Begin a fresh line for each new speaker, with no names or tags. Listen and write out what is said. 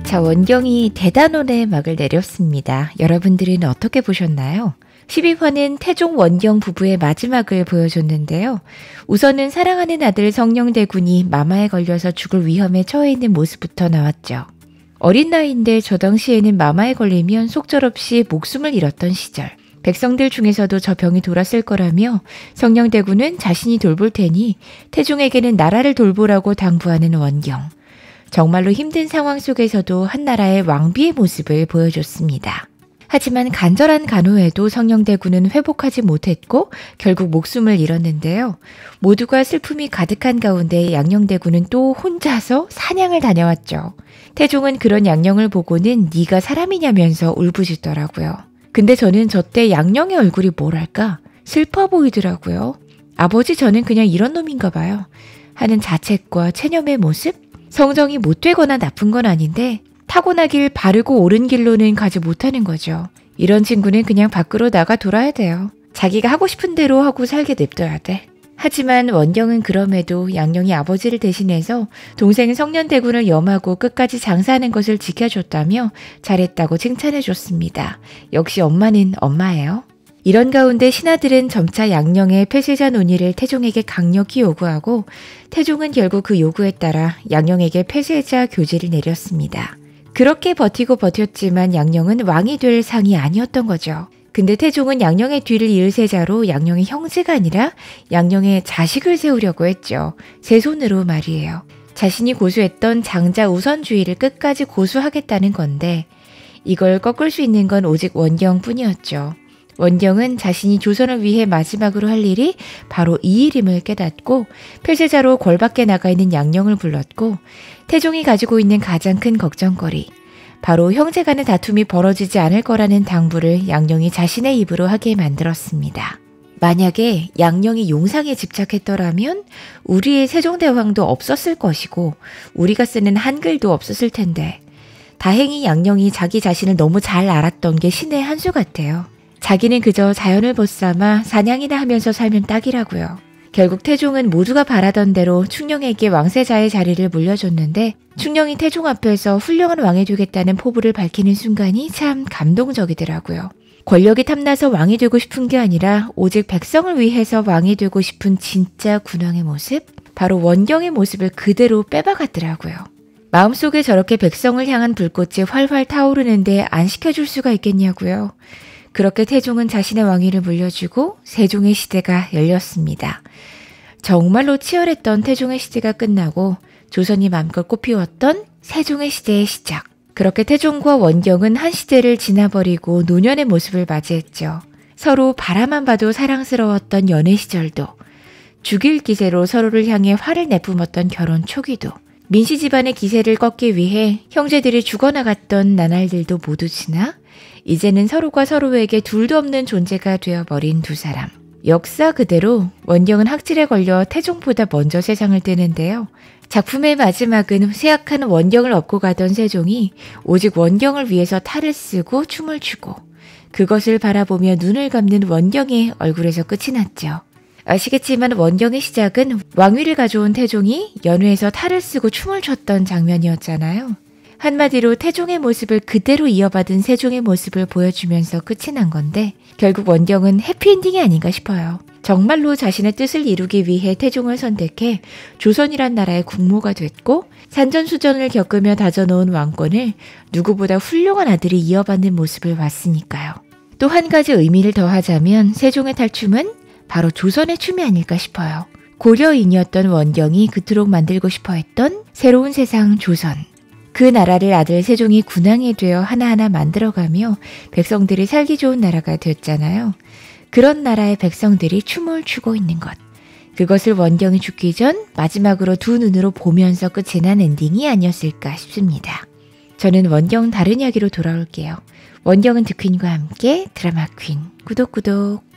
자, 원경이 대단원의 막을 내렸습니다. 여러분들은 어떻게 보셨나요? 12화는 태종 원경 부부의 마지막을 보여줬는데요. 우선은 사랑하는 아들 성령대군이 마마에 걸려서 죽을 위험에 처해 있는 모습부터 나왔죠. 어린 나이인데 저 당시에는 마마에 걸리면 속절없이 목숨을 잃었던 시절. 백성들 중에서도 저 병이 돌았을 거라며 성령대군은 자신이 돌볼 테니 태종에게는 나라를 돌보라고 당부하는 원경. 정말로 힘든 상황 속에서도 한 나라의 왕비의 모습을 보여줬습니다. 하지만 간절한 간호에도 성령대군은 회복하지 못했고 결국 목숨을 잃었는데요. 모두가 슬픔이 가득한 가운데 양녕대군은 또 혼자서 사냥을 다녀왔죠. 태종은 그런 양녕을 보고는 네가 사람이냐면서 울부짖더라고요. 근데 저는 저때 양녕의 얼굴이 뭐랄까 슬퍼 보이더라고요. 아버지 저는 그냥 이런 놈인가 봐요. 하는 자책과 체념의 모습? 성정이 못되거나 나쁜 건 아닌데 타고나길 바르고 옳은 길로는 가지 못하는 거죠. 이런 친구는 그냥 밖으로 나가 돌아야 돼요. 자기가 하고 싶은 대로 하고 살게 냅둬야 돼. 하지만 원경은 그럼에도 양녕이 아버지를 대신해서 동생 성년대군을 염하고 끝까지 장사하는 것을 지켜줬다며 잘했다고 칭찬해줬습니다. 역시 엄마는 엄마예요. 이런 가운데 신하들은 점차 양녕의 폐쇄자 논의를 태종에게 강력히 요구하고 태종은 결국 그 요구에 따라 양녕에게 폐쇄자 교지를 내렸습니다. 그렇게 버티고 버텼지만 양녕은 왕이 될 상이 아니었던 거죠. 근데 태종은 양녕의 뒤를 이을 세자로 양녕의 형제가 아니라 양녕의 자식을 세우려고 했죠. 제 손으로 말이에요. 자신이 고수했던 장자 우선주의를 끝까지 고수하겠다는 건데 이걸 꺾을 수 있는 건 오직 원경뿐이었죠. 원경은 자신이 조선을 위해 마지막으로 할 일이 바로 이 일임을 깨닫고 폐쇄자로 골밖에 나가 있는 양녕을 불렀고 태종이 가지고 있는 가장 큰 걱정거리 바로 형제 간의 다툼이 벌어지지 않을 거라는 당부를 양녕이 자신의 입으로 하게 만들었습니다. 만약에 양녕이 용상에 집착했더라면 우리의 세종대왕도 없었을 것이고 우리가 쓰는 한글도 없었을 텐데 다행히 양녕이 자기 자신을 너무 잘 알았던 게 신의 한 수 같아요. 자기는 그저 자연을 벗삼아 사냥이나 하면서 살면 딱이라고요. 결국 태종은 모두가 바라던 대로 충녕에게 왕세자의 자리를 물려줬는데 충녕이 태종 앞에서 훌륭한 왕이 되겠다는 포부를 밝히는 순간이 참 감동적이더라고요. 권력이 탐나서 왕이 되고 싶은 게 아니라 오직 백성을 위해서 왕이 되고 싶은 진짜 군왕의 모습? 바로 원경의 모습을 그대로 빼박았더라고요. 마음속에 저렇게 백성을 향한 불꽃이 활활 타오르는데 안 시켜줄 수가 있겠냐고요. 그렇게 태종은 자신의 왕위를 물려주고 세종의 시대가 열렸습니다. 정말로 치열했던 태종의 시대가 끝나고 조선이 맘껏 꽃피웠던 세종의 시대의 시작. 그렇게 태종과 원경은 한 시대를 지나버리고 노년의 모습을 맞이했죠. 서로 바라만 봐도 사랑스러웠던 연애 시절도, 죽일 기세로 서로를 향해 화를 내뿜었던 결혼 초기도, 민씨 집안의 기세를 꺾기 위해 형제들이 죽어나갔던 나날들도 모두 지나 이제는 서로가 서로에게 둘도 없는 존재가 되어버린 두 사람. 역사 그대로 원경은 학질에 걸려 태종보다 먼저 세상을 뜨는데요. 작품의 마지막은 쇠약한 원경을 업고 가던 세종이 오직 원경을 위해서 탈을 쓰고 춤을 추고 그것을 바라보며 눈을 감는 원경의 얼굴에서 끝이 났죠. 아시겠지만 원경의 시작은 왕위를 가져온 태종이 연회에서 탈을 쓰고 춤을 췄던 장면이었잖아요. 한마디로 태종의 모습을 그대로 이어받은 세종의 모습을 보여주면서 끝이 난 건데 결국 원경은 해피엔딩이 아닌가 싶어요. 정말로 자신의 뜻을 이루기 위해 태종을 선택해 조선이란 나라의 국모가 됐고 산전수전을 겪으며 다져놓은 왕권을 누구보다 훌륭한 아들이 이어받는 모습을 봤으니까요. 또 한 가지 의미를 더하자면 세종의 탈춤은 바로 조선의 춤이 아닐까 싶어요. 고려인이었던 원경이 그토록 만들고 싶어 했던 새로운 세상 조선. 그 나라를 아들 세종이 군왕이 되어 하나하나 만들어가며 백성들이 살기 좋은 나라가 됐잖아요. 그런 나라의 백성들이 춤을 추고 있는 것. 그것을 원경이 죽기 전 마지막으로 두 눈으로 보면서 끝이 난 엔딩이 아니었을까 싶습니다. 저는 원경 다른 이야기로 돌아올게요. 원경은 득퀸과 함께 드라마 퀸. 구독.